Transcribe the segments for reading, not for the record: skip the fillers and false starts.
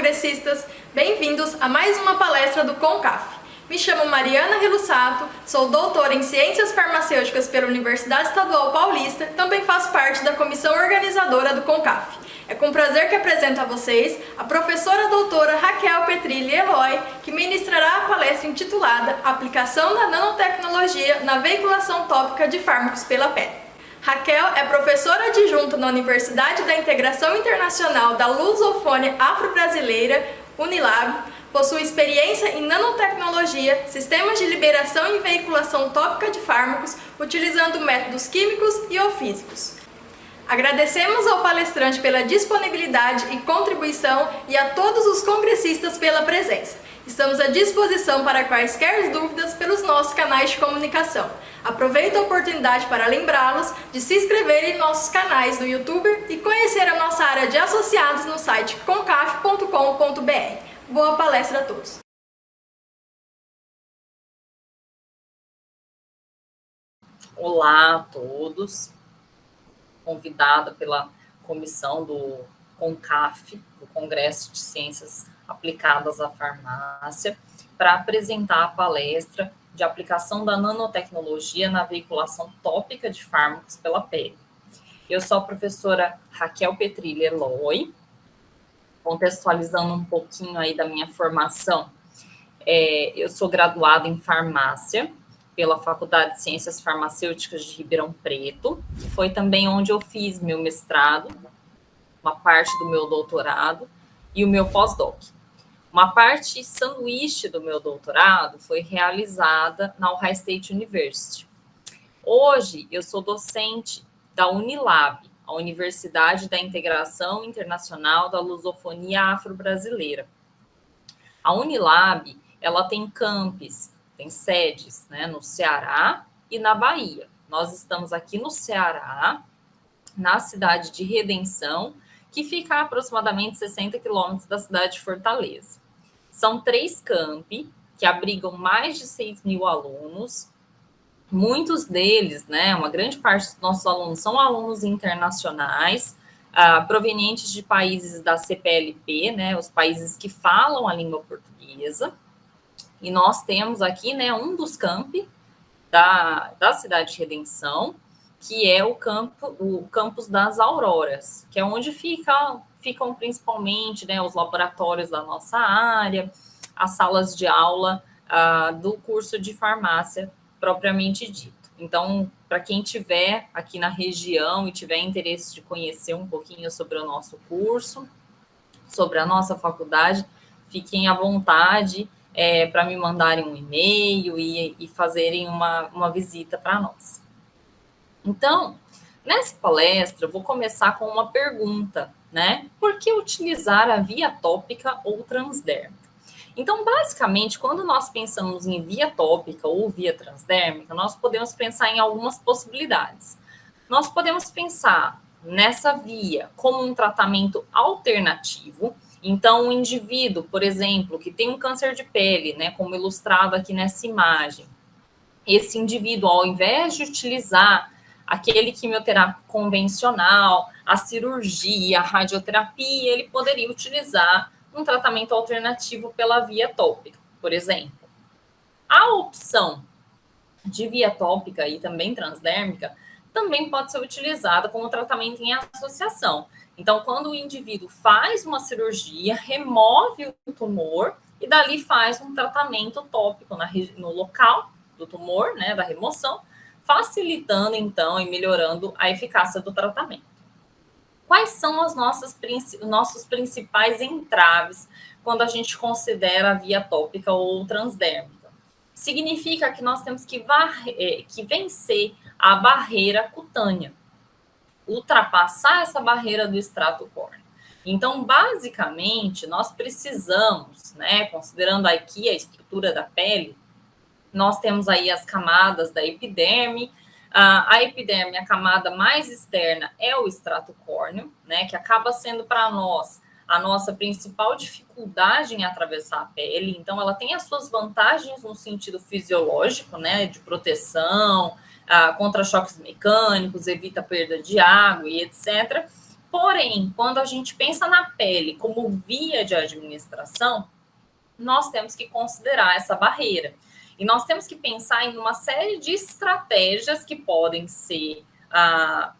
congressistas, bem-vindos a mais uma palestra do CONCAF. Me chamo Mariana Relussato, sou doutora em Ciências Farmacêuticas pela Universidade Estadual Paulista, também faço parte da comissão organizadora do CONCAF. É com prazer que apresento a vocês a professora doutora Raquel Petrilli Eloy, que ministrará a palestra intitulada Aplicação da nanotecnologia na veiculação tópica de fármacos pela pele. Raquel é professora adjunta na Universidade da Integração Internacional da Lusofônia Afro-Brasileira, Unilab, possui experiência em nanotecnologia, sistemas de liberação e veiculação tópica de fármacos, utilizando métodos químicos e ou físicos. Agradecemos ao palestrante pela disponibilidade e contribuição e a todos os congressistas pela presença. Estamos à disposição para quaisquer dúvidas pelos nossos canais de comunicação. Aproveito a oportunidade para lembrá-los de se inscreverem em nossos canais no YouTube e conhecer a nossa área de associados no site concaf.com.br. Boa palestra a todos! Olá a todos, convidada pela comissão do CONCAF, do Congresso de Ciências Aplicadas à Farmácia, para apresentar a palestra de aplicação da nanotecnologia na veiculação tópica de fármacos pela pele. Eu sou a professora Raquel Petrilli Eloy, contextualizando um pouquinho aí da minha formação. Eu sou graduada em farmácia pela Faculdade de Ciências Farmacêuticas de Ribeirão Preto, que foi também onde eu fiz meu mestrado, uma parte do meu doutorado e o meu pós-doc. Uma parte sanduíche do meu doutorado foi realizada na Ohio State University. Hoje, eu sou docente da Unilab, a Universidade da Integração Internacional da Lusofonia Afro-Brasileira. A Unilab, ela tem campus, tem sedes, né, no Ceará e na Bahia. Nós estamos aqui no Ceará, na cidade de Redenção, que fica a aproximadamente 60 quilômetros da cidade de Fortaleza. São 3 campi que abrigam mais de 6 mil alunos. Muitos deles, né, uma grande parte dos nossos alunos são alunos internacionais, provenientes de países da CPLP, né, os países que falam a língua portuguesa. E nós temos aqui, né, um dos campi da cidade de Redenção, que é o campus das Auroras, que é onde ficam principalmente, né, os laboratórios da nossa área, as salas de aula do curso de farmácia propriamente dito. Então, para quem estiver aqui na região e tiver interesse de conhecer um pouquinho sobre o nosso curso, sobre a nossa faculdade, fiquem à vontade para me mandarem um e-mail e fazerem uma visita para nós. Então, nessa palestra, eu vou começar com uma pergunta, né? Por que utilizar a via tópica ou transdérmica? Então, basicamente, quando nós pensamos em via tópica ou via transdérmica, nós podemos pensar em algumas possibilidades. Nós podemos pensar nessa via como um tratamento alternativo. Então, um indivíduo, por exemplo, que tem um câncer de pele, né, como ilustrado aqui nessa imagem, esse indivíduo, ao invés de utilizar aquele quimioterápico convencional, a cirurgia, a radioterapia, ele poderia utilizar um tratamento alternativo pela via tópica, por exemplo. A opção de via tópica e também transdérmica também pode ser utilizada como tratamento em associação. Então, quando o indivíduo faz uma cirurgia, remove o tumor e dali faz um tratamento tópico no local do tumor, né, da remoção, facilitando, então, e melhorando a eficácia do tratamento. Quais são os nossos principais entraves quando a gente considera a via tópica ou transdérmica? Significa que nós temos que vencer a barreira cutânea, ultrapassar essa barreira do extrato córneo. Então, basicamente, nós precisamos, né, considerando aqui a estrutura da pele, nós temos aí as camadas da epiderme. A epiderme, a camada mais externa, é o extrato córneo, né, que acaba sendo para nós a nossa principal dificuldade em atravessar a pele. Então, ela tem as suas vantagens no sentido fisiológico, né, de proteção, contra choques mecânicos, evita a perda de água e etc. Porém, quando a gente pensa na pele como via de administração, nós temos que considerar essa barreira. E nós temos que pensar em uma série de estratégias que podem ser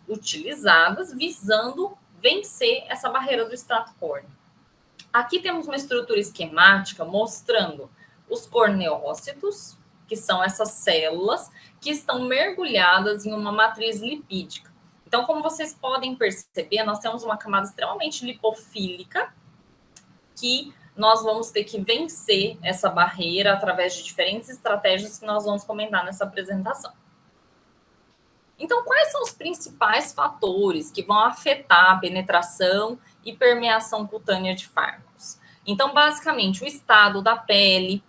utilizadas visando vencer essa barreira do extrato córneo. Aqui temos uma estrutura esquemática mostrando os corneócitos, que são essas células que estão mergulhadas em uma matriz lipídica. Então, como vocês podem perceber, nós temos uma camada extremamente lipofílica que nós vamos ter que vencer essa barreira através de diferentes estratégias que nós vamos comentar nessa apresentação. Então, quais são os principais fatores que vão afetar a penetração e permeação cutânea de fármacos? Então, basicamente, o estado da pele,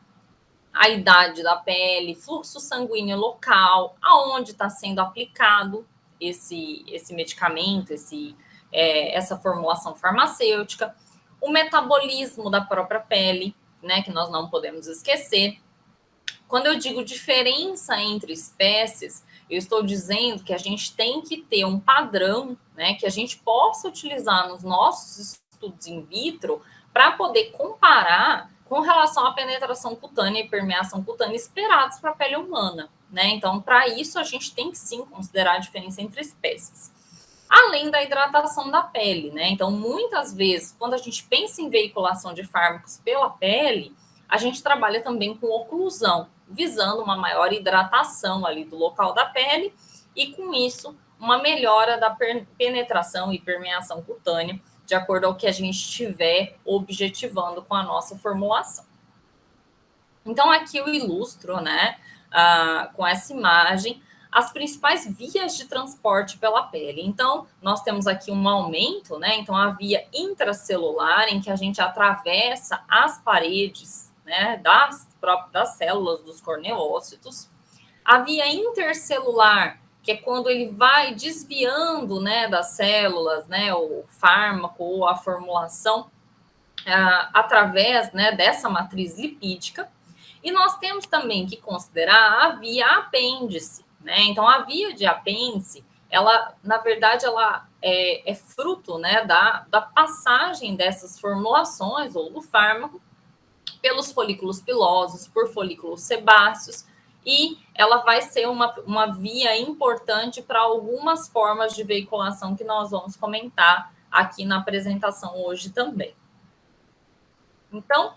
a idade da pele, fluxo sanguíneo local, aonde está sendo aplicado esse medicamento, essa formulação farmacêutica, o metabolismo da própria pele, né, que nós não podemos esquecer. Quando eu digo diferença entre espécies, eu estou dizendo que a gente tem que ter um padrão, né, que a gente possa utilizar nos nossos estudos in vitro para poder comparar com relação à penetração cutânea e permeação cutânea esperados para a pele humana, né? Então, para isso, a gente tem que sim considerar a diferença entre espécies. Além da hidratação da pele, né? Então, muitas vezes, quando a gente pensa em veiculação de fármacos pela pele, a gente trabalha também com oclusão, visando uma maior hidratação ali do local da pele e, com isso, uma melhora da penetração e permeação cutânea, de acordo ao que a gente estiver objetivando com a nossa formulação. Então, aqui eu ilustro, né, com essa imagem, as principais vias de transporte pela pele. Então, nós temos aqui um aumento, né? Então, a via intracelular, em que a gente atravessa as paredes, né, das células dos corneócitos. A via intercelular, que é quando ele vai desviando, né, das células, né, o fármaco ou a formulação através, né, dessa matriz lipídica. E nós temos também que considerar a via apêndice, né? Então, a via de apêndice, ela, na verdade, ela é fruto, né, da passagem dessas formulações ou do fármaco pelos folículos pilosos, por folículos sebáceos, e ela vai ser uma via importante para algumas formas de veiculação que nós vamos comentar aqui na apresentação hoje também. Então,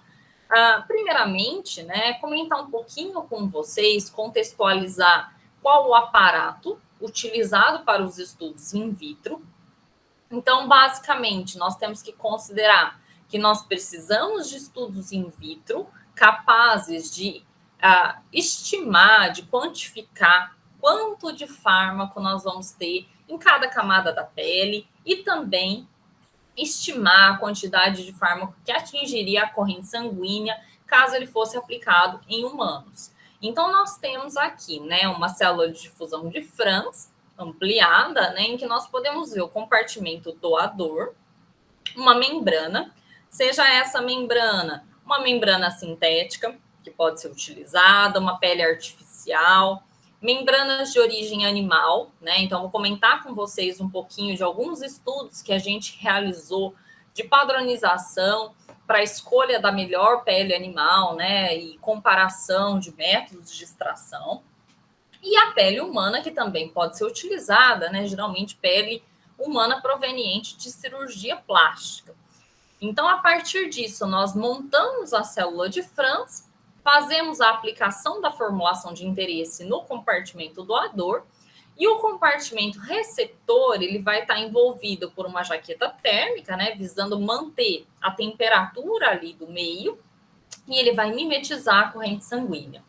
primeiramente, né, comentar um pouquinho com vocês, contextualizar qual o aparato utilizado para os estudos in vitro. Então, basicamente, nós temos que considerar que nós precisamos de estudos in vitro capazes de estimar, de quantificar quanto de fármaco nós vamos ter em cada camada da pele e também estimar a quantidade de fármaco que atingiria a corrente sanguínea caso ele fosse aplicado em humanos. Então, nós temos aqui, né, uma célula de difusão de Franz ampliada, né, em que nós podemos ver o compartimento doador, uma membrana, seja essa membrana uma membrana sintética, que pode ser utilizada, uma pele artificial, membranas de origem animal, né? Então, vou comentar com vocês um pouquinho de alguns estudos que a gente realizou de padronização para a escolha da melhor pele animal, né? E comparação de métodos de extração. E a pele humana, que também pode ser utilizada, né? Geralmente, pele humana proveniente de cirurgia plástica. Então, a partir disso, nós montamos a célula de Franz, fazemos a aplicação da formulação de interesse no compartimento doador e o compartimento receptor, ele vai estar envolvido por uma jaqueta térmica, né, visando manter a temperatura ali do meio, e ele vai mimetizar a corrente sanguínea.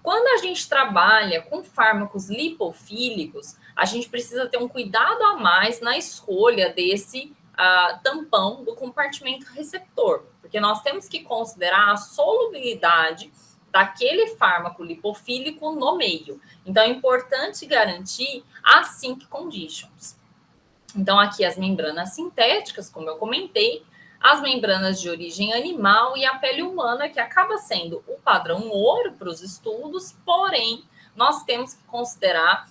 Quando a gente trabalha com fármacos lipofílicos, a gente precisa ter um cuidado a mais na escolha desse tampão do compartimento receptor, porque nós temos que considerar a solubilidade daquele fármaco lipofílico no meio. Então, é importante garantir as sync conditions. Então, aqui as membranas sintéticas, como eu comentei, as membranas de origem animal e a pele humana, que acaba sendo o padrão ouro para os estudos, porém, nós temos que considerar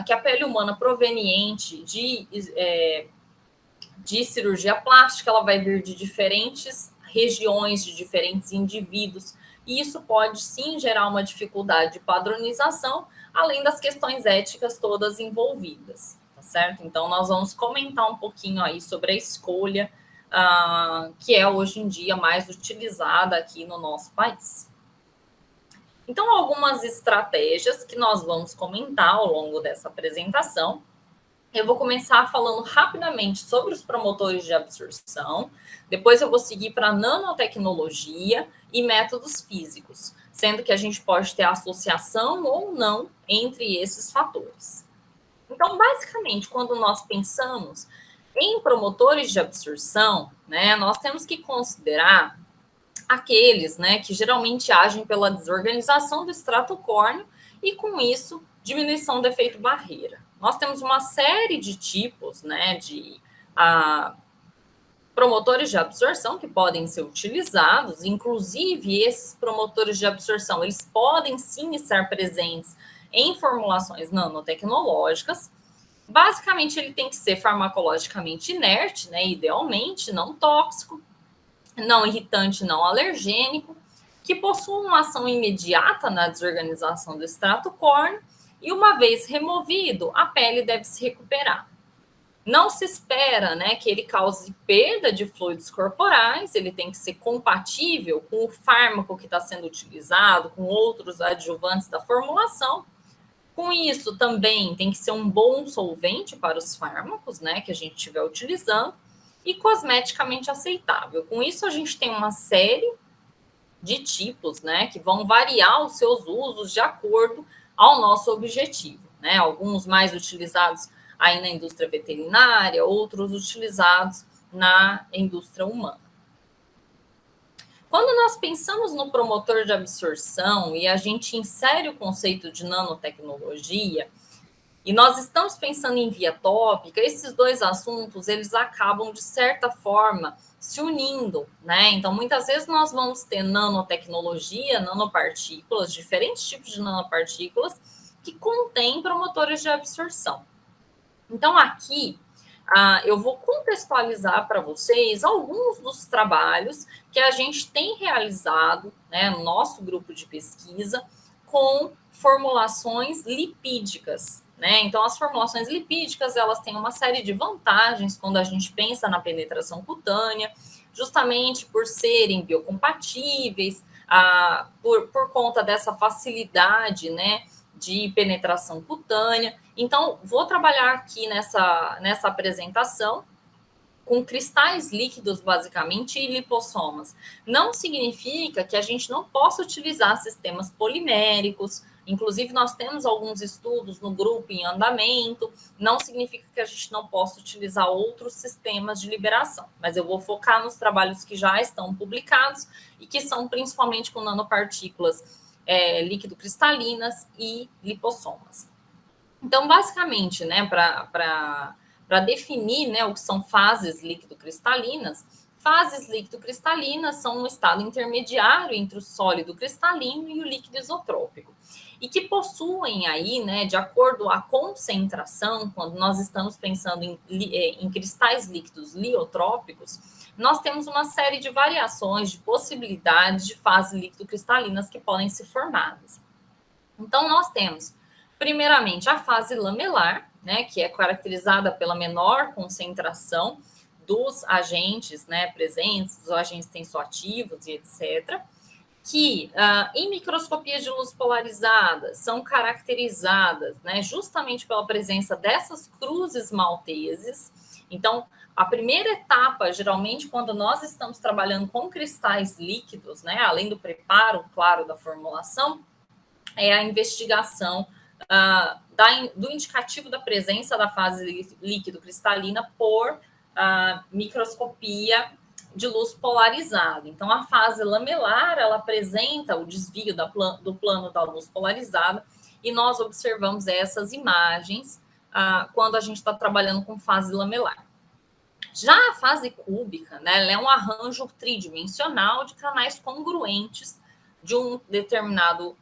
que a pele humana proveniente de de cirurgia plástica, ela vai vir de diferentes regiões, de diferentes indivíduos, e isso pode sim gerar uma dificuldade de padronização, além das questões éticas todas envolvidas, tá certo? Então, nós vamos comentar um pouquinho aí sobre a escolha que é hoje em dia mais utilizada aqui no nosso país. Então, algumas estratégias que nós vamos comentar ao longo dessa apresentação. Eu vou começar falando rapidamente sobre os promotores de absorção, depois eu vou seguir para nanotecnologia e métodos físicos, sendo que a gente pode ter associação ou não entre esses fatores. Então, basicamente, quando nós pensamos em promotores de absorção, né, nós temos que considerar aqueles, né, que geralmente agem pela desorganização do extrato córneo e, com isso, diminuição do efeito barreira. Nós temos uma série de tipos, né, de promotores de absorção que podem ser utilizados, inclusive esses promotores de absorção, eles podem sim estar presentes em formulações nanotecnológicas. Basicamente, ele tem que ser farmacologicamente inerte, né, idealmente, não tóxico, não irritante, não alergênico, que possua uma ação imediata na desorganização do extrato córneo e, uma vez removido, a pele deve se recuperar. Não se espera, né, que ele cause perda de fluidos corporais, ele tem que ser compatível com o fármaco que está sendo utilizado, com outros adjuvantes da formulação. Com isso, também tem que ser um bom solvente para os fármacos, né, que a gente estiver utilizando, e cosmeticamente aceitável. Com isso, a gente tem uma série de tipos, né, que vão variar os seus usos de acordo ao nosso objetivo, né? Alguns mais utilizados aí na indústria veterinária, outros utilizados na indústria humana. Quando nós pensamos no promotor de absorção e a gente insere o conceito de nanotecnologia, e nós estamos pensando em via tópica, esses dois assuntos, eles acabam, de certa forma, se unindo, né? Então, muitas vezes nós vamos ter nanotecnologia, nanopartículas, diferentes tipos de nanopartículas que contêm promotores de absorção. Então, aqui, eu vou contextualizar para vocês alguns dos trabalhos que a gente tem realizado, né, no nosso grupo de pesquisa, com formulações lipídicas, né? Então, as formulações lipídicas, elas têm uma série de vantagens quando a gente pensa na penetração cutânea, justamente por serem biocompatíveis, por conta dessa facilidade, né, de penetração cutânea. Então, vou trabalhar aqui nessa apresentação com cristais líquidos, basicamente, e lipossomas. Não significa que a gente não possa utilizar sistemas poliméricos, inclusive nós temos alguns estudos no grupo em andamento, não significa que a gente não possa utilizar outros sistemas de liberação, mas eu vou focar nos trabalhos que já estão publicados e que são principalmente com nanopartículas líquido-cristalinas e lipossomas. Então, basicamente, né, para definir, né, o que são fases líquido-cristalinas são um estado intermediário entre o sólido cristalino e o líquido isotrópico, e que possuem aí, né, de acordo à concentração, quando nós estamos pensando em cristais líquidos liotrópicos, nós temos uma série de variações, de possibilidades de fases líquido-cristalinas que podem ser formadas. Então, nós temos, primeiramente, a fase lamelar, né, que é caracterizada pela menor concentração dos agentes, né, presentes, dos agentes tensoativos e etc., que em microscopia de luz polarizada são caracterizadas, né, justamente pela presença dessas cruzes malteses. Então, a primeira etapa, geralmente, quando nós estamos trabalhando com cristais líquidos, né, além do preparo, claro, da formulação, é a investigação do indicativo da presença da fase líquido-cristalina por microscopia de luz polarizada. Então, a fase lamelar, ela apresenta o desvio do plano da luz polarizada e nós observamos essas imagens quando a gente está trabalhando com fase lamelar. Já a fase cúbica, né, ela é um arranjo tridimensional de canais congruentes de um determinado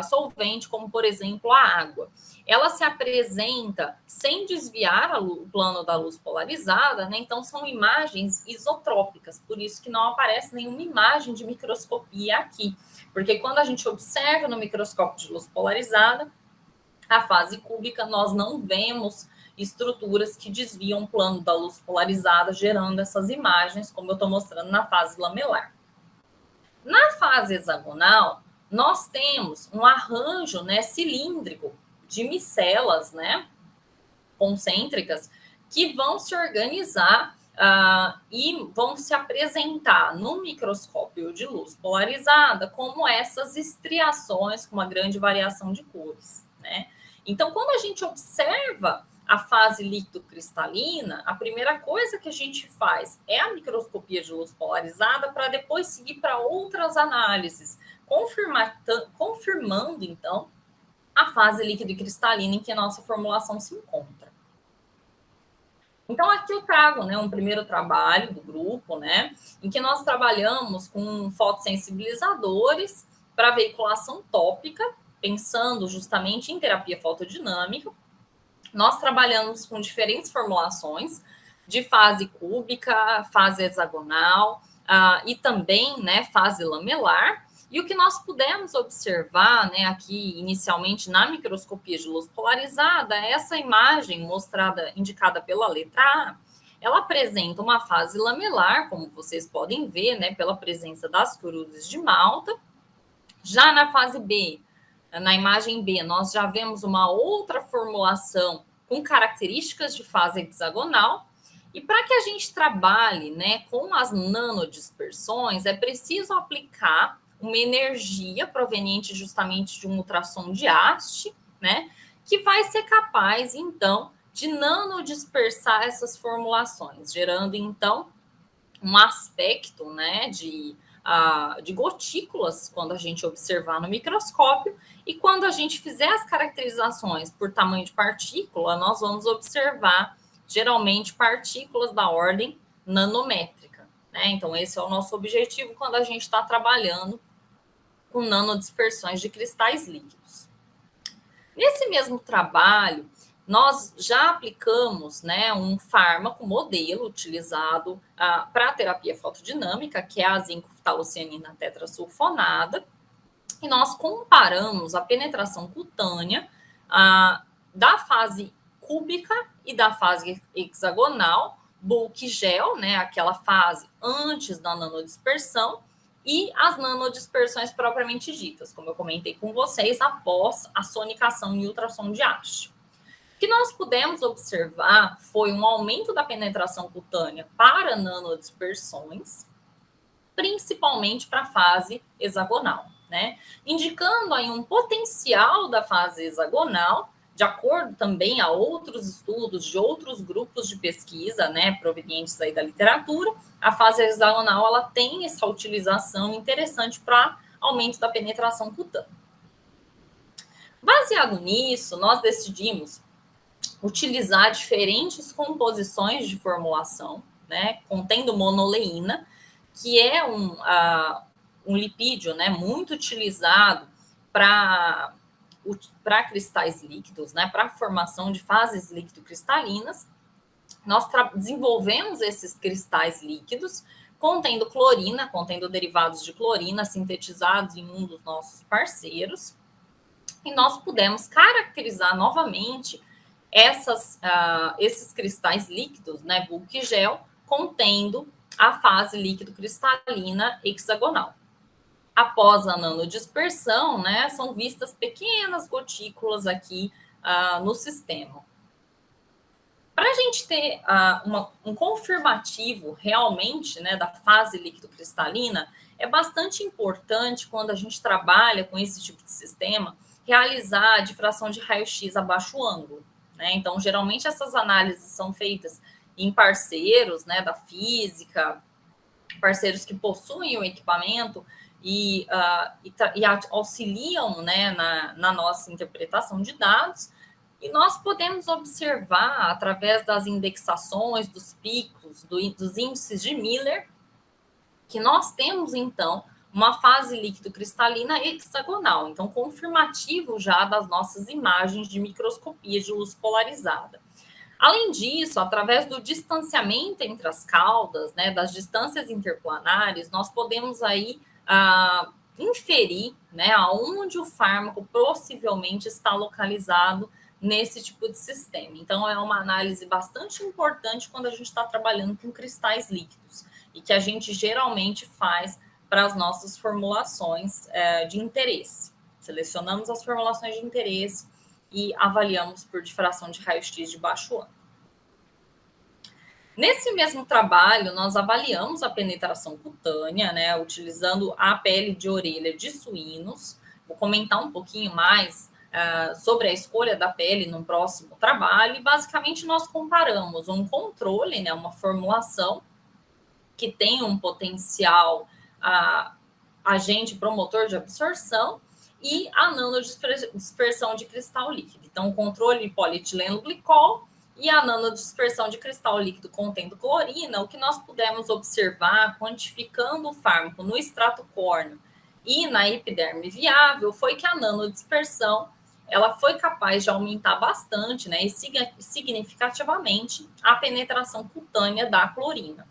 solvente, como, por exemplo, a água. Ela se apresenta sem desviar o plano da luz polarizada, né? Então, são imagens isotrópicas, por isso que não aparece nenhuma imagem de microscopia aqui. Porque quando a gente observa no microscópio de luz polarizada, a fase cúbica, nós não vemos estruturas que desviam o plano da luz polarizada, gerando essas imagens, como eu estou mostrando na fase lamelar. Na fase hexagonal, nós temos um arranjo, né, cilíndrico de micelas, né, concêntricas, que vão se organizar e vão se apresentar no microscópio de luz polarizada como essas estriações com uma grande variação de cores, né? Então, quando a gente observa a fase líquido-cristalina, a primeira coisa que a gente faz é a microscopia de luz polarizada para depois seguir para outras análises, confirmando, então, a fase líquido e cristalina em que a nossa formulação se encontra. Então, aqui eu trago, né, um primeiro trabalho do grupo, né, em que nós trabalhamos com fotossensibilizadores para veiculação tópica, pensando justamente em terapia fotodinâmica. Nós trabalhamos com diferentes formulações de fase cúbica, fase hexagonal e também, né, fase lamelar. E o que nós pudemos observar, né, aqui inicialmente na microscopia de luz polarizada, essa imagem mostrada, indicada pela letra A, ela apresenta uma fase lamelar, como vocês podem ver, né, pela presença das cruzes de malta. Já na fase B, na imagem B, nós já vemos uma outra formulação com características de fase hexagonal. E para que a gente trabalhe, né, com as nanodispersões, é preciso aplicar uma energia proveniente justamente de um ultrassom de haste, né, que vai ser capaz, então, de nanodispersar essas formulações, gerando, então, um aspecto, né, de gotículas, quando a gente observar no microscópio, e quando a gente fizer as caracterizações por tamanho de partícula, nós vamos observar, geralmente, partículas da ordem nanométrica, né? Então, esse é o nosso objetivo quando a gente está trabalhando com nanodispersões de cristais líquidos. Nesse mesmo trabalho, nós já aplicamos, né, um fármaco modelo utilizado para a terapia fotodinâmica, que é a zinco-ftalocianina tetrasulfonada, e nós comparamos a penetração cutânea da fase cúbica e da fase hexagonal, bulk gel, né, aquela fase antes da nanodispersão, e as nanodispersões propriamente ditas, como eu comentei com vocês, após a sonicação e ultrassom de haste. O que nós pudemos observar foi um aumento da penetração cutânea para nanodispersões, principalmente para a fase hexagonal, né? Indicando aí um potencial da fase hexagonal, de acordo também a outros estudos de outros grupos de pesquisa, né, provenientes aí da literatura, a fase hexagonal ela tem essa utilização interessante para aumento da penetração cutânea. Baseado nisso, nós decidimos utilizar diferentes composições de formulação, né, contendo monoleína, que é um lipídio, né, muito utilizado para cristais líquidos, né, para a formação de fases líquido-cristalinas. Nós desenvolvemos esses cristais líquidos contendo clorina, contendo derivados de clorina sintetizados em um dos nossos parceiros, e nós pudemos caracterizar novamente esses cristais líquidos, né, bulk gel, contendo a fase líquido-cristalina hexagonal. Após a nanodispersão, né, são vistas pequenas gotículas aqui no sistema. Para a gente ter um confirmativo realmente, né, da fase líquido-cristalina, é bastante importante, quando a gente trabalha com esse tipo de sistema, realizar a difração de raio-x a baixo ângulo, né? Então, geralmente, essas análises são feitas em parceiros, né, da física, parceiros que possuem o equipamento e auxiliam, né, na nossa interpretação de dados, e nós podemos observar, através das indexações, dos picos, dos índices de Miller, que nós temos, então, uma fase líquido-cristalina hexagonal, então confirmativo já das nossas imagens de microscopia de luz polarizada. Além disso, através do distanciamento entre as caudas, né, das distâncias interplanares, nós podemos aí inferir, né, aonde o fármaco possivelmente está localizado nesse tipo de sistema. Então, é uma análise bastante importante quando a gente está trabalhando com cristais líquidos e que a gente geralmente faz para as nossas formulações de interesse. Selecionamos as formulações de interesse e avaliamos por difração de raio-x de baixo ângulo. Nesse mesmo trabalho, nós avaliamos a penetração cutânea, né, utilizando a pele de orelha de suínos. Vou comentar um pouquinho mais sobre a escolha da pele no próximo trabalho. E, basicamente, nós comparamos um controle, né, uma formulação que tem um potencial agente promotor de absorção e a nanodispersão de cristal líquido. Então, o controle polietileno glicol e a nanodispersão de cristal líquido contendo clorina, o que nós pudemos observar quantificando o fármaco no extrato córneo e na epiderme viável foi que a nanodispersão ela foi capaz de aumentar bastante, né, e significativamente a penetração cutânea da clorina.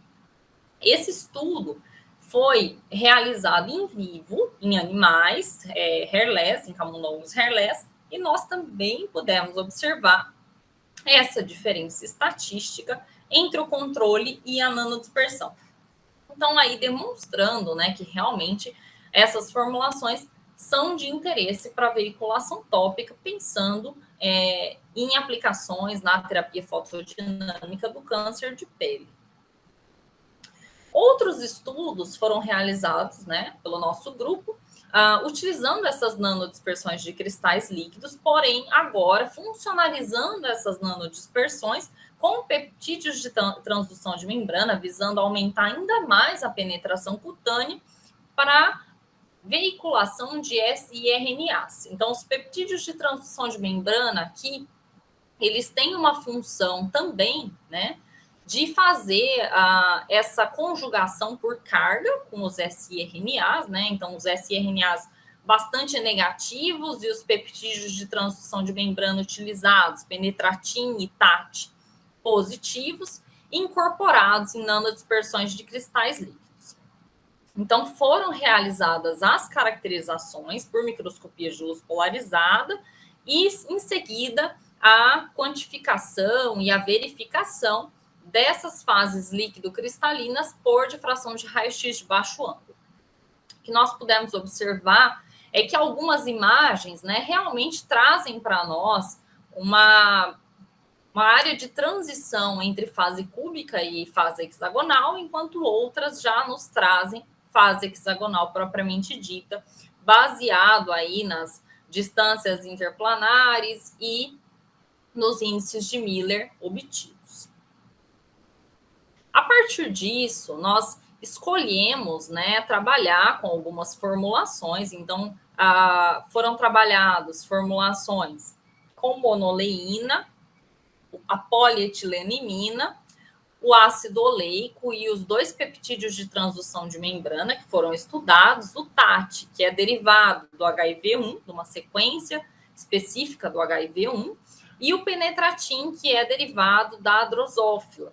Esse estudo foi realizado em vivo, em animais, hairless, em camundongos hairless, e nós também pudemos observar essa diferença estatística entre o controle e a nanodispersão. Então, aí demonstrando, né, que realmente essas formulações são de interesse para veiculação tópica, pensando em aplicações na terapia fotodinâmica do câncer de pele. Outros estudos foram realizados, né, pelo nosso grupo, utilizando essas nanodispersões de cristais líquidos, porém, agora funcionalizando essas nanodispersões com peptídeos de transdução de membrana, visando aumentar ainda mais a penetração cutânea para veiculação de siRNAs. Então, os peptídeos de transdução de membrana aqui, eles têm uma função também, né, de fazer essa conjugação por carga com os siRNAs, né? Então, os siRNAs bastante negativos e os peptídeos de transdução de membrana utilizados, penetratin e TAT, positivos, incorporados em nanodispersões de cristais líquidos. Então, foram realizadas as caracterizações por microscopia de luz polarizada e, em seguida, a quantificação e a verificação dessas fases líquido-cristalinas por difração de raio-x de baixo ângulo. O que nós pudemos observar é que algumas imagens, né, realmente trazem para nós uma área de transição entre fase cúbica e fase hexagonal, enquanto outras já nos trazem fase hexagonal propriamente dita, baseado aí nas distâncias interplanares e nos índices de Miller obtidos. A partir disso, nós escolhemos, né, trabalhar com algumas formulações. Então, foram trabalhadas formulações com monoleína, a polietilenimina, o ácido oleico e os 2 peptídeos de transdução de membrana que foram estudados, o TAT, que é derivado do HIV1, de uma sequência específica do HIV1, e o penetratin, que é derivado da drosófila.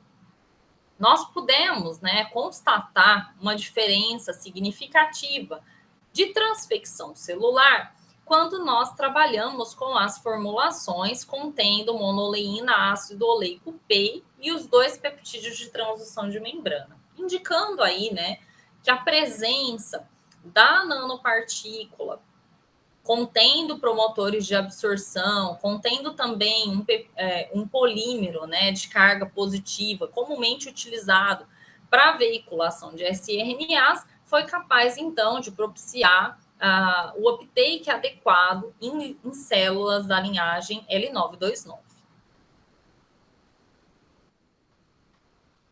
Nós pudemos, né, constatar uma diferença significativa de transfecção celular quando nós trabalhamos com as formulações contendo monoleína, ácido oleico PEI e os 2 peptídeos de transdução de membrana, indicando aí, né, que a presença da nanopartícula contendo promotores de absorção, contendo também um polímero, né, de carga positiva, comumente utilizado para veiculação de siRNAs, foi capaz, então, de propiciar o uptake adequado em células da linhagem L929.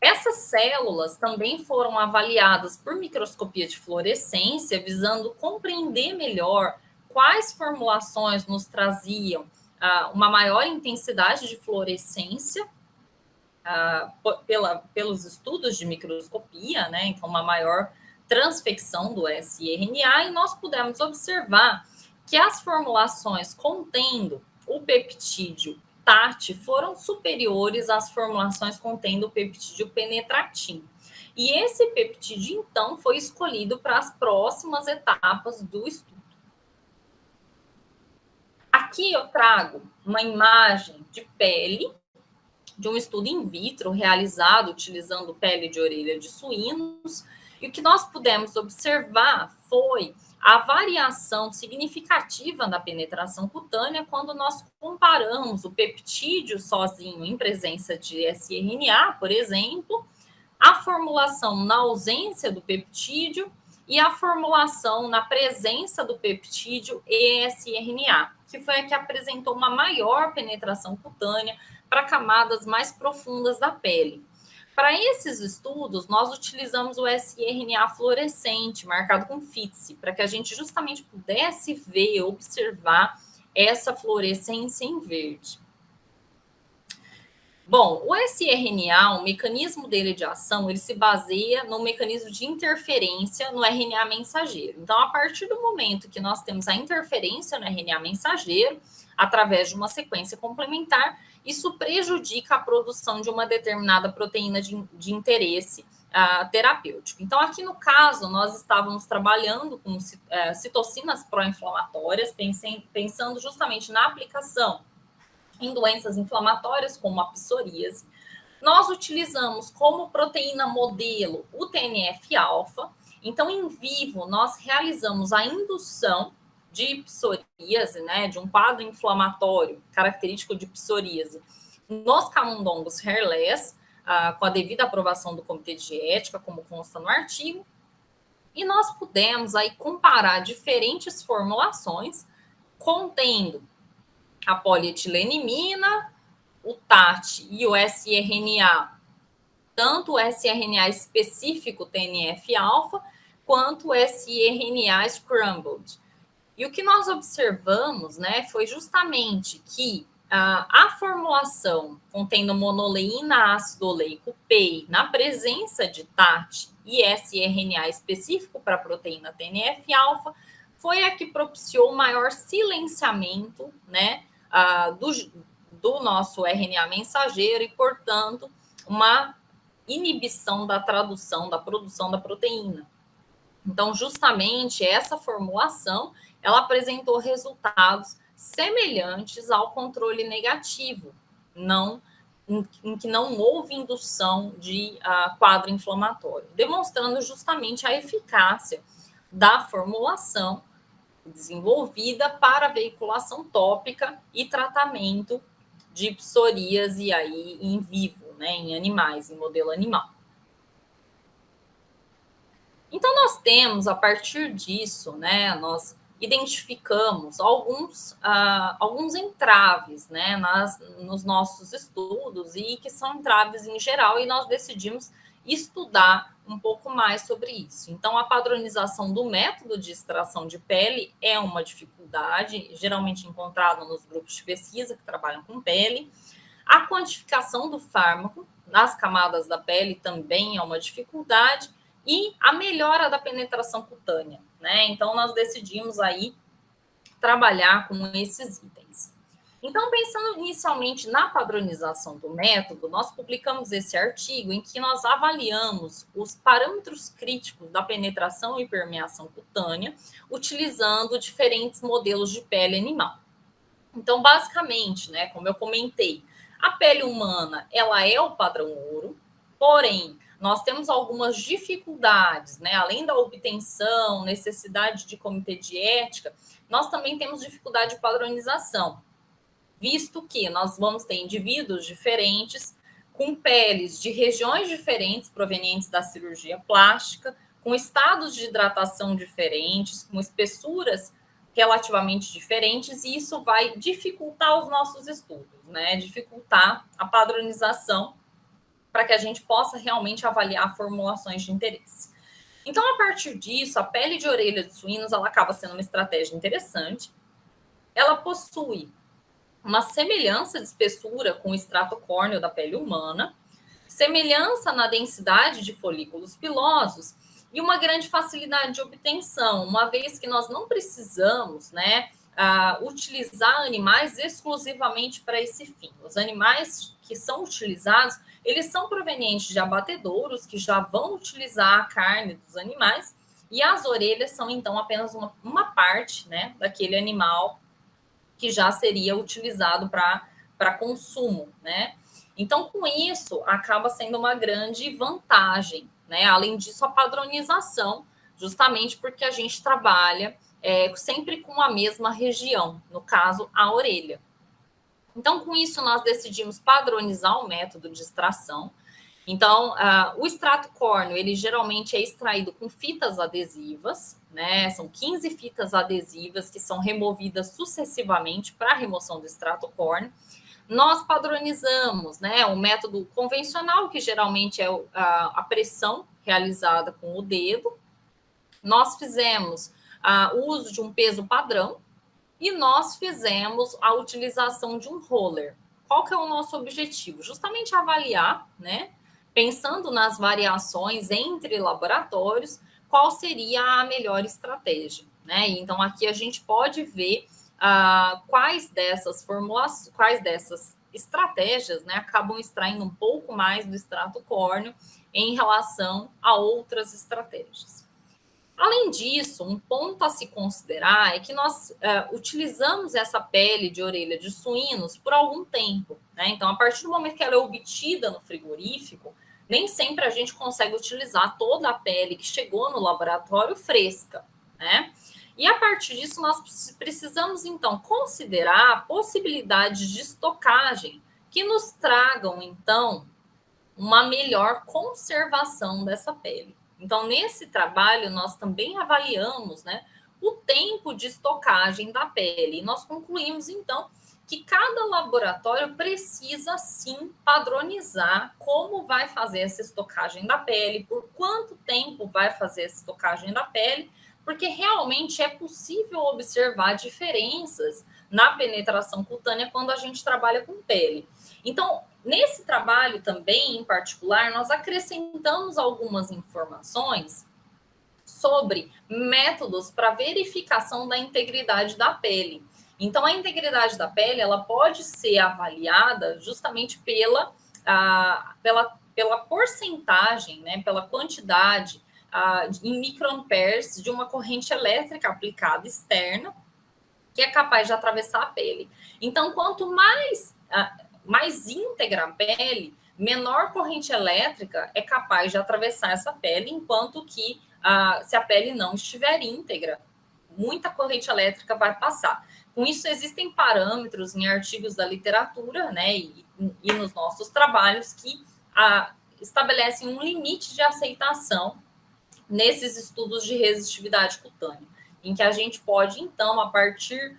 Essas células também foram avaliadas por microscopia de fluorescência, visando compreender melhor quais formulações nos traziam uma maior intensidade de fluorescência pelos estudos de microscopia, né? Então, uma maior transfecção do siRNA e nós pudemos observar que as formulações contendo o peptídeo TAT foram superiores às formulações contendo o peptídeo penetratin. E esse peptídeo, então, foi escolhido para as próximas etapas do estudo. Aqui eu trago uma imagem de pele de um estudo in vitro realizado utilizando pele de orelha de suínos, e o que nós pudemos observar foi a variação significativa da penetração cutânea quando nós comparamos o peptídeo sozinho em presença de siRNA, por exemplo, a formulação na ausência do peptídeo e a formulação na presença do peptídeo e siRNA, que foi a que apresentou uma maior penetração cutânea para camadas mais profundas da pele. Para esses estudos, nós utilizamos o siRNA fluorescente, marcado com FITC, para que a gente justamente pudesse ver, observar essa fluorescência em verde. Bom, o siRNA, o mecanismo dele de ação, ele se baseia no mecanismo de interferência no RNA mensageiro. Então, a partir do momento que nós temos a interferência no RNA mensageiro, através de uma sequência complementar, isso prejudica a produção de uma determinada proteína de interesse terapêutico. Então, aqui no caso, nós estávamos trabalhando com citocinas pró-inflamatórias, pensando justamente na aplicação em doenças inflamatórias, como a psoríase. Nós utilizamos como proteína modelo o TNF-alfa. Então, em vivo, nós realizamos a indução de psoríase, né, de um quadro inflamatório característico de psoríase, nos camundongos hairless, com a devida aprovação do Comitê de Ética, como consta no artigo, e nós pudemos aí comparar diferentes formulações contendo a polietilenimina, o TAT e o siRNA, tanto o siRNA específico TNF-alfa, quanto o siRNA scrambled. E o que nós observamos, né, foi justamente que a formulação contendo monoleína ácido oleico PEI na presença de TAT e siRNA específico para a proteína TNF-alfa foi a que propiciou o maior silenciamento, né, do nosso RNA mensageiro e, portanto, uma inibição da tradução, da produção da proteína. Então, justamente essa formulação, ela apresentou resultados semelhantes ao controle negativo, em que não houve indução de quadro inflamatório, demonstrando justamente a eficácia da formulação desenvolvida para veiculação tópica e tratamento de psoríase aí em vivo, né, em animais, em modelo animal. Então, nós temos, a partir disso, né, nós identificamos alguns entraves, né, nos nossos estudos, e que são entraves em geral, e nós decidimos estudar um pouco mais sobre isso. Então, a padronização do método de extração de pele é uma dificuldade, geralmente encontrada nos grupos de pesquisa que trabalham com pele. A quantificação do fármaco nas camadas da pele também é uma dificuldade, e a melhora da penetração cutânea, né? Então, nós decidimos aí trabalhar com esses itens. Então, pensando inicialmente na padronização do método, nós publicamos esse artigo em que nós avaliamos os parâmetros críticos da penetração e permeação cutânea, utilizando diferentes modelos de pele animal. Então, basicamente, né, como eu comentei, a pele humana, ela é o padrão ouro, porém, nós temos algumas dificuldades, né? Além da obtenção, necessidade de comitê de ética, nós também temos dificuldade de padronização, visto que nós vamos ter indivíduos diferentes, com peles de regiões diferentes provenientes da cirurgia plástica, com estados de hidratação diferentes, com espessuras relativamente diferentes, e isso vai dificultar os nossos estudos, né? Dificultar a padronização para que a gente possa realmente avaliar formulações de interesse. Então, a partir disso, a pele de orelha de suínos ela acaba sendo uma estratégia interessante. Ela possui uma semelhança de espessura com o extrato córneo da pele humana, semelhança na densidade de folículos pilosos e uma grande facilidade de obtenção, uma vez que nós não precisamos, né, utilizar animais exclusivamente para esse fim. Os animais que são utilizados, eles são provenientes de abatedouros que já vão utilizar a carne dos animais, e as orelhas são, então, apenas uma parte, né, daquele animal que já seria utilizado para consumo, né? Então, com isso, acaba sendo uma grande vantagem, né? Além disso, a padronização, justamente porque a gente trabalha sempre com a mesma região, no caso, a orelha. Então, com isso, nós decidimos padronizar o método de extração. Então, o extrato córneo, ele geralmente é extraído com fitas adesivas, né? São 15 fitas adesivas que são removidas sucessivamente para a remoção do extrato córneo. Nós padronizamos, né, o método convencional, que geralmente é a pressão realizada com o dedo. Nós fizemos o uso de um peso padrão e nós fizemos a utilização de um roller. Qual que é o nosso objetivo? Justamente avaliar, né, pensando nas variações entre laboratórios, qual seria a melhor estratégia, né? Então, aqui a gente pode ver quais dessas estratégias, né, acabam extraindo um pouco mais do extrato córneo em relação a outras estratégias. Além disso, um ponto a se considerar é que nós utilizamos essa pele de orelha de suínos por algum tempo, né? Então, a partir do momento que ela é obtida no frigorífico, nem sempre a gente consegue utilizar toda a pele que chegou no laboratório fresca, né? E a partir disso, nós precisamos, então, considerar possibilidades de estocagem que nos tragam, então, uma melhor conservação dessa pele. Então, nesse trabalho, nós também avaliamos, né, o tempo de estocagem da pele. E nós concluímos, então, que cada laboratório precisa, sim, padronizar como vai fazer essa estocagem da pele, por quanto tempo vai fazer essa estocagem da pele, porque realmente é possível observar diferenças na penetração cutânea quando a gente trabalha com pele. Então, nesse trabalho também, em particular, nós acrescentamos algumas informações sobre métodos para verificação da integridade da pele. Então, a integridade da pele, ela pode ser avaliada justamente pela porcentagem, né, pela quantidade em microamperes de uma corrente elétrica aplicada externa, que é capaz de atravessar a pele. Então, quanto mais íntegra a pele, menor corrente elétrica é capaz de atravessar essa pele, enquanto que, se a pele não estiver íntegra, muita corrente elétrica vai passar. Com isso, existem parâmetros em artigos da literatura, né, e nos nossos trabalhos que estabelecem um limite de aceitação nesses estudos de resistividade cutânea, em que a gente pode, então, a partir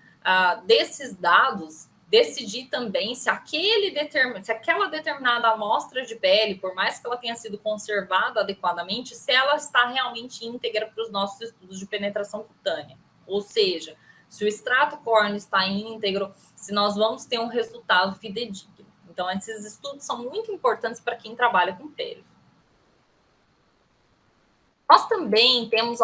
desses dados, decidir também se aquela determinada amostra de pele, por mais que ela tenha sido conservada adequadamente, se ela está realmente íntegra para os nossos estudos de penetração cutânea. Ou seja, se o extrato córneo está íntegro, se nós vamos ter um resultado fidedigno. Então, esses estudos são muito importantes para quem trabalha com pele. Nós também temos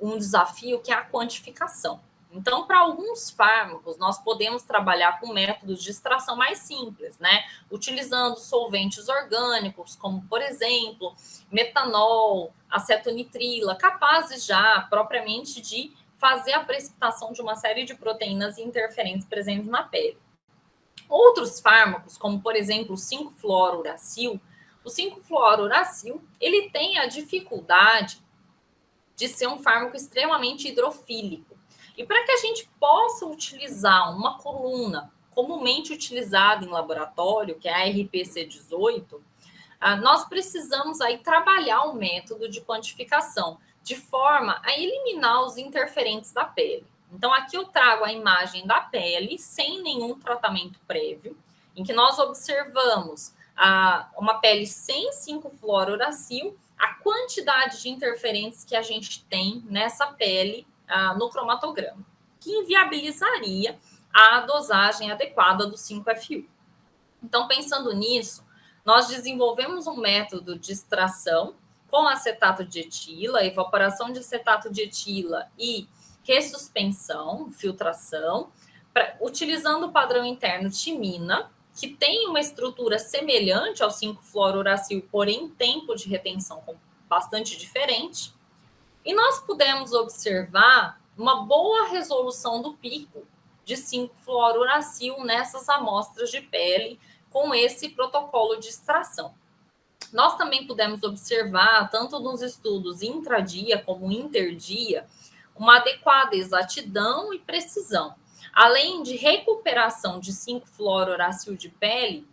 um desafio que é a quantificação. Então, para alguns fármacos, nós podemos trabalhar com métodos de extração mais simples, né? Utilizando solventes orgânicos, como, por exemplo, metanol, acetonitrila, capazes já propriamente de fazer a precipitação de uma série de proteínas interferentes presentes na pele. Outros fármacos, como, por exemplo, o 5-fluorouracil, o 5-fluorouracil, ele tem a dificuldade de ser um fármaco extremamente hidrofílico. E para que a gente possa utilizar uma coluna comumente utilizada em laboratório, que é a RPC18, nós precisamos aí trabalhar um método de quantificação, de forma a eliminar os interferentes da pele. Então, aqui eu trago a imagem da pele, sem nenhum tratamento prévio, em que nós observamos uma pele sem 5-fluorouracil, a quantidade de interferentes que a gente tem nessa pele no cromatograma, que inviabilizaria a dosagem adequada do 5-FU. Então, pensando nisso, nós desenvolvemos um método de extração com acetato de etila, evaporação de acetato de etila e ressuspensão, filtração, utilizando o padrão interno timina, que tem uma estrutura semelhante ao 5-fluorouracil, porém tempo de retenção bastante diferente. E nós pudemos observar uma boa resolução do pico de 5-fluorouracil nessas amostras de pele com esse protocolo de extração. Nós também pudemos observar, tanto nos estudos intradia como interdia, uma adequada exatidão e precisão, além de recuperação de 5-fluorouracil de pele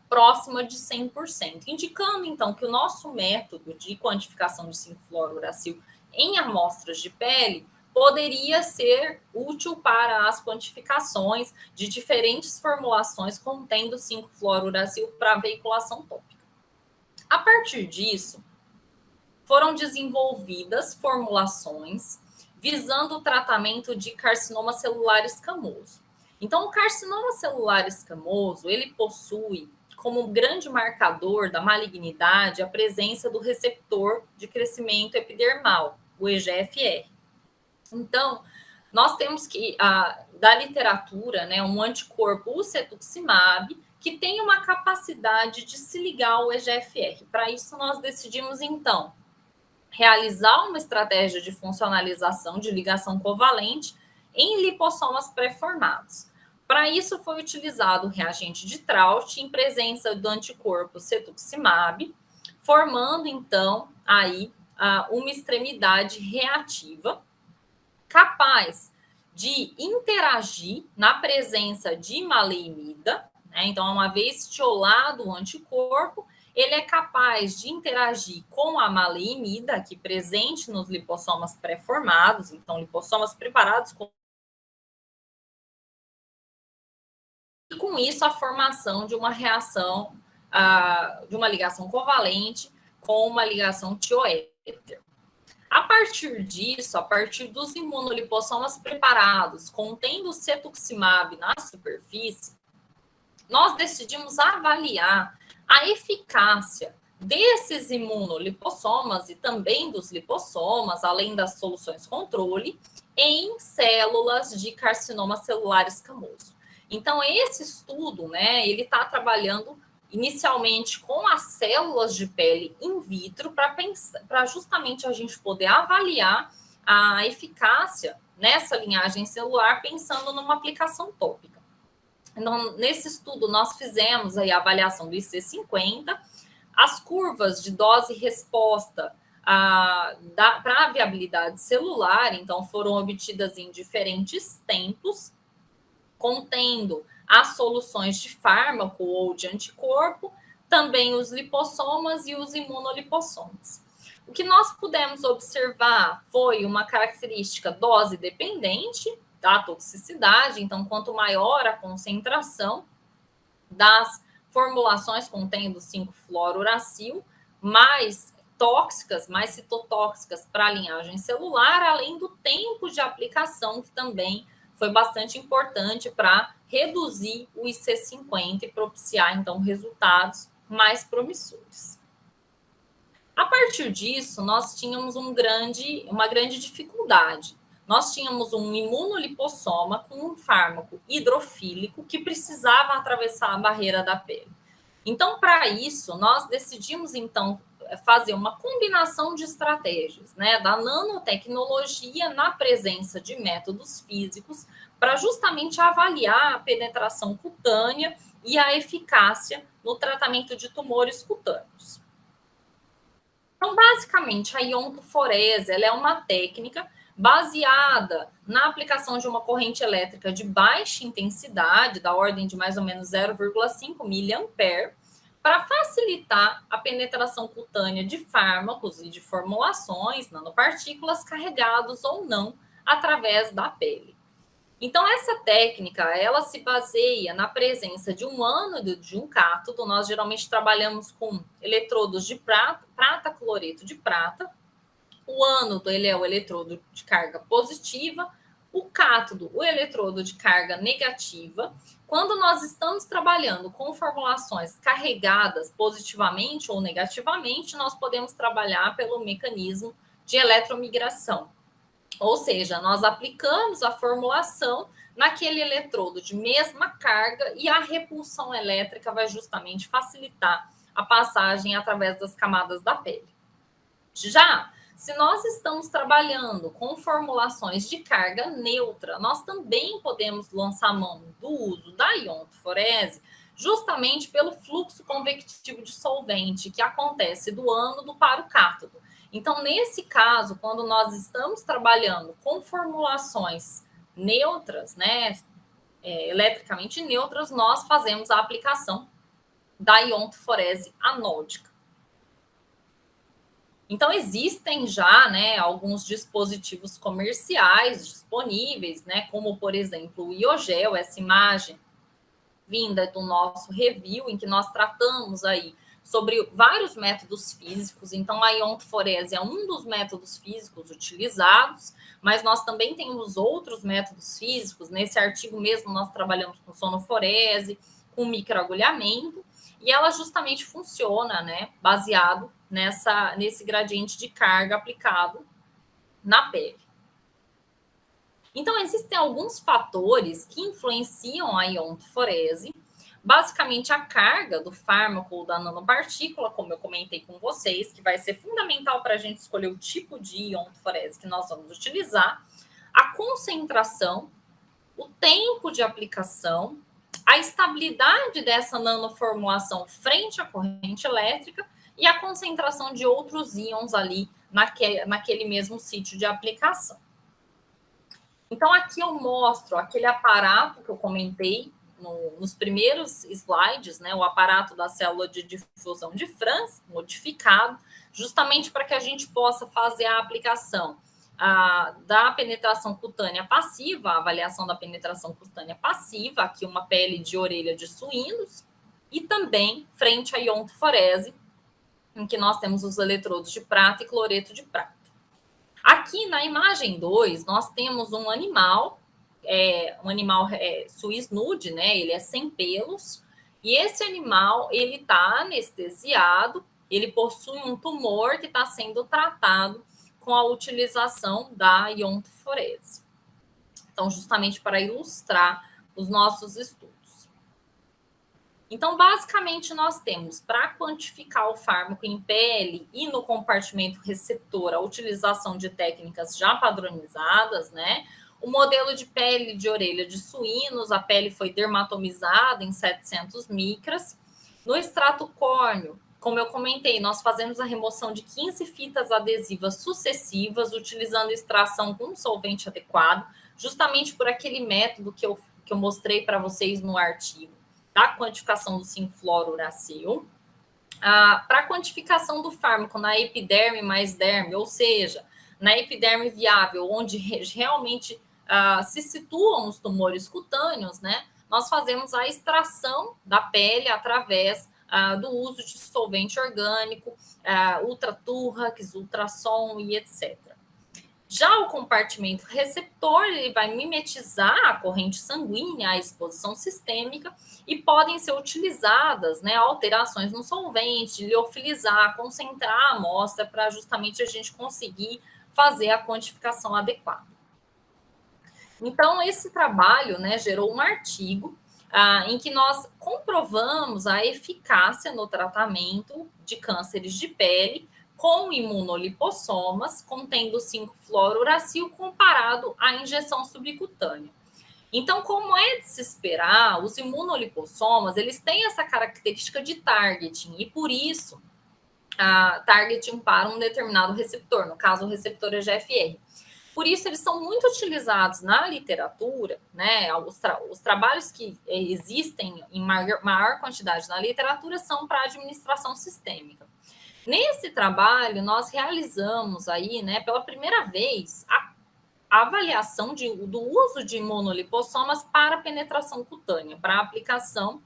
próxima de 100%, indicando, então, que o nosso método de quantificação de 5-fluorouracil em amostras de pele poderia ser útil para as quantificações de diferentes formulações contendo 5-fluorouracil para veiculação tópica. A partir disso, foram desenvolvidas formulações visando o tratamento de carcinoma celular escamoso. Então, o carcinoma celular escamoso, ele possui como grande marcador da malignidade a presença do receptor de crescimento epidermal, o EGFR. Então, nós temos que, da literatura, né, um anticorpo, o cetuximab, que tem uma capacidade de se ligar ao EGFR. Para isso, nós decidimos, então, realizar uma estratégia de funcionalização de ligação covalente em lipossomas pré-formados. Para isso, foi utilizado o reagente de Trout em presença do anticorpo cetuximab, formando, então, aí uma extremidade reativa capaz de interagir na presença de maleimida. Então, uma vez estiolado o anticorpo, ele é capaz de interagir com a maleimida, aqui presente nos lipossomas pré-formados, então, lipossomas preparados e, com isso, a formação de uma reação, de uma ligação covalente com uma ligação tioéter. A partir disso, a partir dos imunolipossomas preparados, contendo cetuximab na superfície, nós decidimos avaliar a eficácia desses imunolipossomas e também dos lipossomas, além das soluções controle, em células de carcinoma celular escamoso. Então, esse estudo, né, ele está trabalhando inicialmente com as células de pele in vitro para justamente a gente poder avaliar a eficácia nessa linhagem celular, pensando numa aplicação tópica. Então, nesse estudo, nós fizemos aí a avaliação do IC50, as curvas de dose-resposta para a viabilidade celular, então, foram obtidas em diferentes tempos, contendo as soluções de fármaco ou de anticorpo, também os lipossomas e os imunolipossomas. O que nós pudemos observar foi uma característica dose-dependente da toxicidade, então, quanto maior a concentração das formulações contendo 5-fluorouracil, mais tóxicas, mais citotóxicas para a linhagem celular, além do tempo de aplicação, que também foi bastante importante para reduzir o IC50 e propiciar, então, resultados mais promissores. A partir disso, nós tínhamos uma grande dificuldade. Nós tínhamos um imunolipossoma com um fármaco hidrofílico que precisava atravessar a barreira da pele. Então, para isso, nós decidimos, então, fazer uma combinação de estratégias, né, da nanotecnologia na presença de métodos físicos para justamente avaliar a penetração cutânea e a eficácia no tratamento de tumores cutâneos. Então, basicamente, a iontoforese ela é uma técnica baseada na aplicação de uma corrente elétrica de baixa intensidade, da ordem de mais ou menos 0,5 mA, para facilitar a penetração cutânea de fármacos e de formulações, nanopartículas carregados ou não através da pele. Então, essa técnica, ela se baseia na presença de um ânodo de um cátodo. Nós geralmente trabalhamos com eletrodos de prata, cloreto de prata. O ânodo, ele é o eletrodo de carga positiva, O cátodo, o eletrodo de carga negativa, quando nós estamos trabalhando com formulações carregadas positivamente ou negativamente, nós podemos trabalhar pelo mecanismo de eletromigração. Ou seja, nós aplicamos a formulação naquele eletrodo de mesma carga e a repulsão elétrica vai justamente facilitar a passagem através das camadas da pele. Já se nós estamos trabalhando com formulações de carga neutra, nós também podemos lançar mão do uso da iontoforese justamente pelo fluxo convectivo de solvente que acontece do ânodo para o cátodo. Então, nesse caso, quando nós estamos trabalhando com formulações neutras, né, eletricamente neutras, nós fazemos a aplicação da iontoforese anódica. Então, existem já, né, alguns dispositivos comerciais disponíveis, né, como, por exemplo, o Iogel, essa imagem vinda do nosso review, em que nós tratamos aí sobre vários métodos físicos. Então, a iontoforese é um dos métodos físicos utilizados, mas nós também temos outros métodos físicos. Nesse artigo mesmo, nós trabalhamos com sonoforese, com microagulhamento, e ela justamente funciona, né, baseado nesse gradiente de carga aplicado na pele. Então, existem alguns fatores que influenciam a iontoforese. Basicamente, a carga do fármaco ou da nanopartícula, como eu comentei com vocês, que vai ser fundamental para a gente escolher o tipo de iontoforese que nós vamos utilizar, a concentração, o tempo de aplicação, a estabilidade dessa nanoformulação frente à corrente elétrica e a concentração de outros íons ali naquele mesmo sítio de aplicação. Então, aqui eu mostro aquele aparato que eu comentei nos primeiros slides, né, o aparato da célula de difusão de Franz, modificado, justamente para que a gente possa fazer a aplicação da penetração cutânea passiva, a avaliação da penetração cutânea passiva, aqui uma pele de orelha de suínos, e também frente à iontoforese, em que nós temos os eletrodos de prata e cloreto de prata. Aqui na imagem 2, nós temos um animal Swiss nude, né? Ele é sem pelos, e esse animal, ele está anestesiado, ele possui um tumor que está sendo tratado com a utilização da iontoforese. Então, justamente para ilustrar os nossos estudos. Então, basicamente, nós temos, para quantificar o fármaco em pele e no compartimento receptor, a utilização de técnicas já padronizadas, né? O modelo de pele de orelha de suínos, a pele foi dermatomizada em 700 micras. No extrato córneo, como eu comentei, nós fazemos a remoção de 15 fitas adesivas sucessivas, utilizando extração com solvente adequado, justamente por aquele método que eu mostrei para vocês no artigo, da quantificação do 5-fluorouracil. Para a quantificação do fármaco na epiderme mais derme, ou seja, na epiderme viável, onde realmente se situam os tumores cutâneos, né, nós fazemos a extração da pele através do uso de solvente orgânico, ultraturrax, ultrassom e etc. Já o compartimento receptor, ele vai mimetizar a corrente sanguínea, a exposição sistêmica, e podem ser utilizadas, né, alterações no solvente, liofilizar, concentrar a amostra para justamente a gente conseguir fazer a quantificação adequada. Então, esse trabalho, né, gerou um artigo em que nós comprovamos a eficácia no tratamento de cânceres de pele com imunolipossomas contendo 5-fluorouracil comparado à injeção subcutânea. Então, como é de se esperar, os imunolipossomas, eles têm essa característica de targeting, e por isso, targeting para um determinado receptor, no caso, o receptor EGFR. Por isso, eles são muito utilizados na literatura, né? Os trabalhos que existem em maior quantidade na literatura são para administração sistêmica. Nesse trabalho, nós realizamos aí, né, pela primeira vez, a avaliação do uso de imunolipossomas para penetração cutânea, para aplicação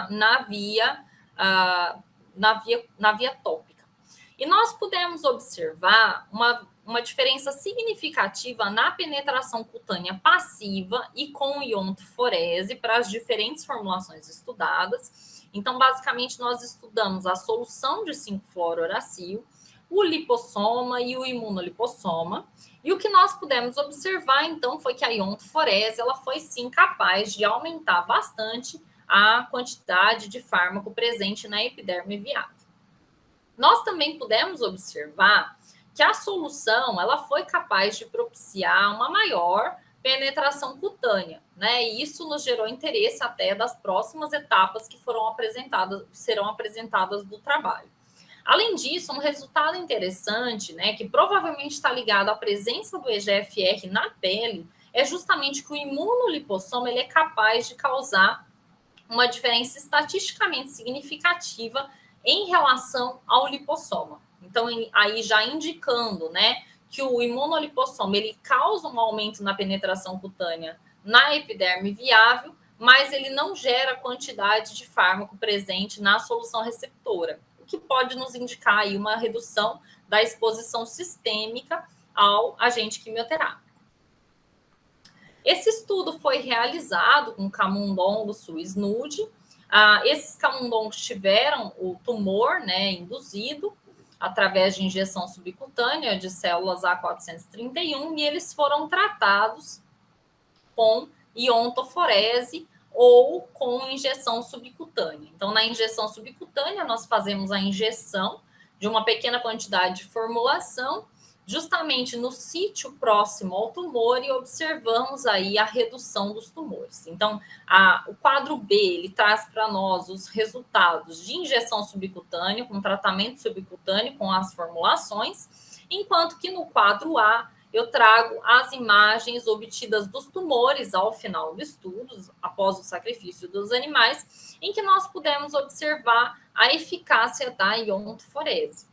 na via tópica. E nós pudemos observar uma uma diferença significativa na penetração cutânea passiva e com iontoforese para as diferentes formulações estudadas. Então, basicamente, nós estudamos a solução de 5-fluorouracil, o lipossoma e o imunolipossoma. E o que nós pudemos observar, então, foi que a iontoforese, ela foi, sim, capaz de aumentar bastante a quantidade de fármaco presente na epiderme viável. Nós também pudemos observar que a solução, ela foi capaz de propiciar uma maior penetração cutânea, né? E isso nos gerou interesse até das próximas etapas que serão apresentadas do trabalho. Além disso, um resultado interessante, né, que provavelmente está ligado à presença do EGFR na pele, é justamente que o imunolipossoma ele é capaz de causar uma diferença estatisticamente significativa em relação ao lipossoma. Então, aí já indicando, né, que o imunolipossoma ele causa um aumento na penetração cutânea na epiderme viável, mas ele não gera quantidade de fármaco presente na solução receptora, o que pode nos indicar aí uma redução da exposição sistêmica ao agente quimioterápico. Esse estudo foi realizado com camundongo SUS-NUD. Esses camundongos tiveram o tumor, né, induzido através de injeção subcutânea de células A431 e eles foram tratados com iontoforese ou com injeção subcutânea. Então, na injeção subcutânea, nós fazemos a injeção de uma pequena quantidade de formulação justamente no sítio próximo ao tumor e observamos aí a redução dos tumores. Então, o quadro B, ele traz para nós os resultados de injeção subcutânea, com tratamento subcutâneo com as formulações, enquanto que no quadro A, eu trago as imagens obtidas dos tumores ao final do estudo, após o sacrifício dos animais, em que nós pudemos observar a eficácia da iontoforese.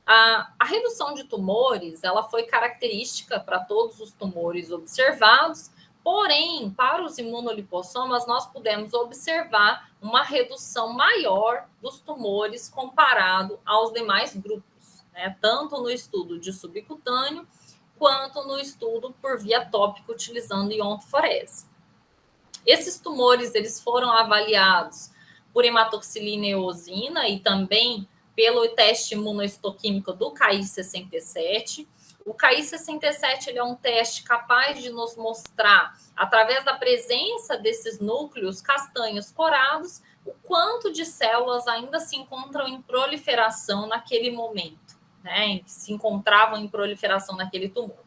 A redução de tumores, ela foi característica para todos os tumores observados, porém, para os imunolipossomas, nós pudemos observar uma redução maior dos tumores comparado aos demais grupos, né? Tanto no estudo de subcutâneo, quanto no estudo por via tópica utilizando iontoforese. Esses tumores, eles foram avaliados por hematoxilina e eosina e também pelo teste imunohistoquímico do KI67. O KI67 ele é um teste capaz de nos mostrar, através da presença desses núcleos castanhos corados, o quanto de células ainda se encontram em proliferação naquele momento, né? Se encontravam em proliferação naquele tumor.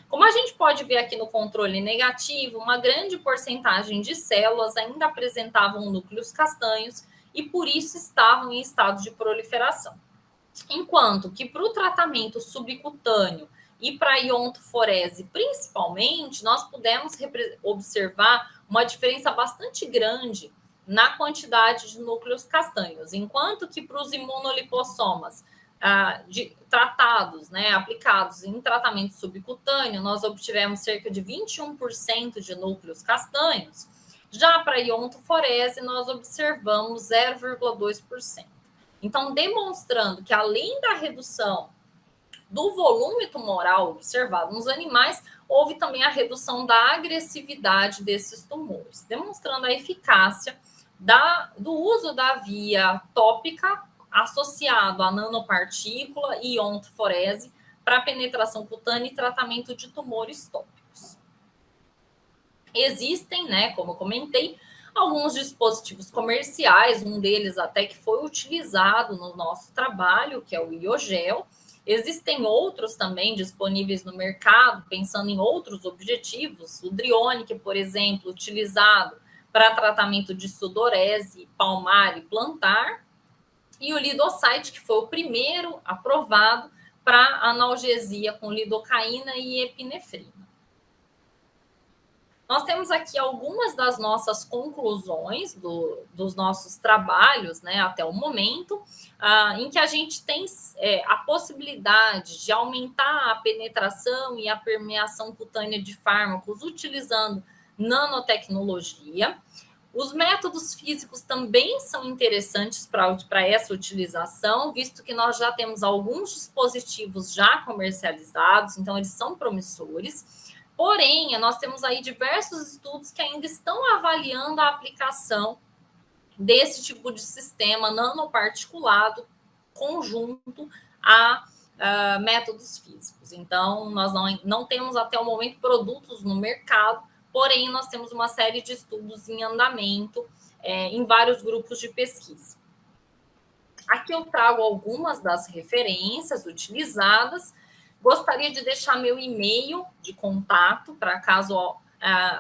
Como a gente pode ver aqui no controle negativo, uma grande porcentagem de células ainda apresentavam núcleos castanhos e por isso estavam em estado de proliferação. Enquanto que para o tratamento subcutâneo e para a iontoforese, principalmente, nós pudemos observar uma diferença bastante grande na quantidade de núcleos castanhos, enquanto que para os imunolipossomas tratados, né, aplicados em tratamento subcutâneo, nós obtivemos cerca de 21% de núcleos castanhos. Já para a iontoforese, nós observamos 0,2%. Então, demonstrando que além da redução do volume tumoral observado nos animais, houve também a redução da agressividade desses tumores, demonstrando a eficácia do uso da via tópica associado à nanopartícula e iontoforese para penetração cutânea e tratamento de tumores tópicos. Existem, né, como eu comentei, alguns dispositivos comerciais, um deles até que foi utilizado no nosso trabalho, que é o Iogel. Existem outros também disponíveis no mercado, pensando em outros objetivos. O Drionic, por exemplo, utilizado para tratamento de sudorese palmar e plantar. E o Lidocyte, que foi o primeiro aprovado para analgesia com lidocaína e epinefrina. Nós temos aqui algumas das nossas conclusões dos nossos trabalhos, né, até o momento, em que a gente tem a possibilidade de aumentar a penetração e a permeação cutânea de fármacos utilizando nanotecnologia. Os métodos físicos também são interessantes para essa utilização, visto que nós já temos alguns dispositivos já comercializados, então eles são promissores. Porém, nós temos aí diversos estudos que ainda estão avaliando a aplicação desse tipo de sistema nanoparticulado conjunto a métodos físicos. Então, nós não temos até o momento produtos no mercado, porém, nós temos uma série de estudos em andamento em vários grupos de pesquisa. Aqui eu trago algumas das referências utilizadas. Gostaria de deixar meu e-mail de contato para caso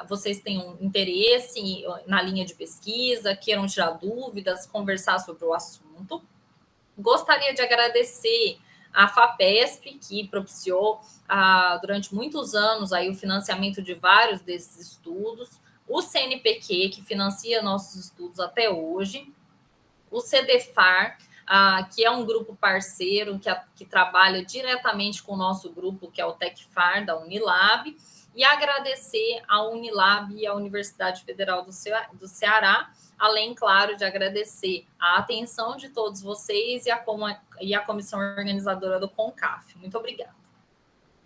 vocês tenham interesse na linha de pesquisa, queiram tirar dúvidas, conversar sobre o assunto. Gostaria de agradecer a FAPESP, que propiciou durante muitos anos aí o financiamento de vários desses estudos, o CNPq, que financia nossos estudos até hoje, o CDFAR, que é um grupo parceiro que trabalha diretamente com o nosso grupo, que é o TecFar, da Unilab, e agradecer à Unilab e à Universidade Federal do Ceará, além, claro, de agradecer a atenção de todos vocês e a comissão organizadora do CONCAF. Muito obrigada.